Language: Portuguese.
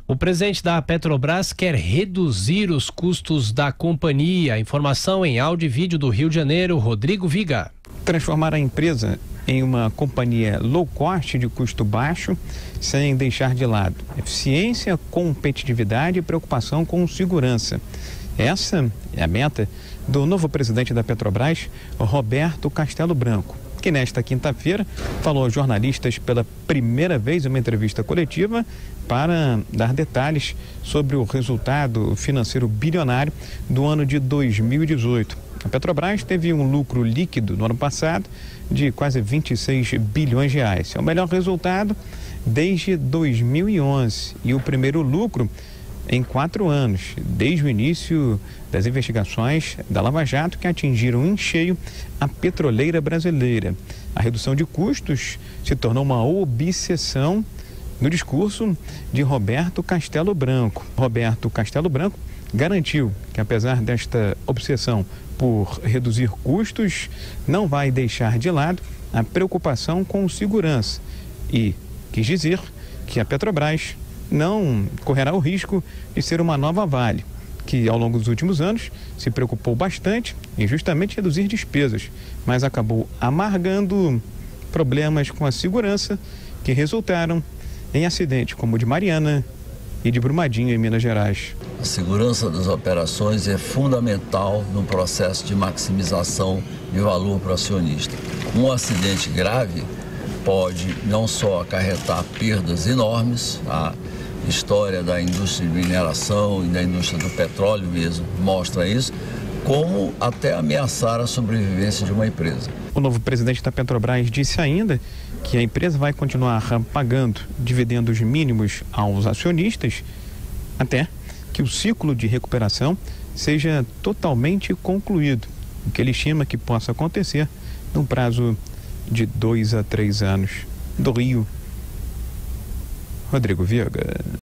O presidente da Petrobras quer reduzir os custos da companhia. Informação em áudio e vídeo do Rio de Janeiro, Rodrigo Viga. Transformar a empresa em uma companhia low cost de custo baixo, sem deixar de lado eficiência, competitividade e preocupação com segurança. Essa é a meta do novo presidente da Petrobras, Roberto Castelo Branco, que nesta quinta-feira falou aos jornalistas pela primeira vez em uma entrevista coletiva para dar detalhes sobre o resultado financeiro bilionário do ano de 2018. A Petrobras teve um lucro líquido no ano passado de quase 26 bilhões de reais. É o melhor resultado desde 2011 e o primeiro lucro em 4 anos, desde o início das investigações da Lava Jato, que atingiram em cheio a petroleira brasileira. A redução de custos se tornou uma obsessão no discurso de Roberto Castelo Branco. Roberto Castelo Branco garantiu que, apesar desta obsessão por reduzir custos, não vai deixar de lado a preocupação com segurança e quis dizer que a Petrobras não correrá o risco de ser uma nova Vale, que ao longo dos últimos anos se preocupou bastante em justamente reduzir despesas, mas acabou amargando problemas com a segurança que resultaram em acidentes como o de Mariana e de Brumadinho, em Minas Gerais. A segurança das operações é fundamental no processo de maximização de valor para o acionista. Um acidente grave pode não só acarretar perdas enormes, a história da indústria de mineração e da indústria do petróleo mesmo mostra isso, como até ameaçar a sobrevivência de uma empresa. O novo presidente da Petrobras disse ainda que a empresa vai continuar pagando dividendos mínimos aos acionistas até que o ciclo de recuperação seja totalmente concluído, o que ele estima que possa acontecer no prazo de 2 a 3 anos. Do Rio, Rodrigo Viga.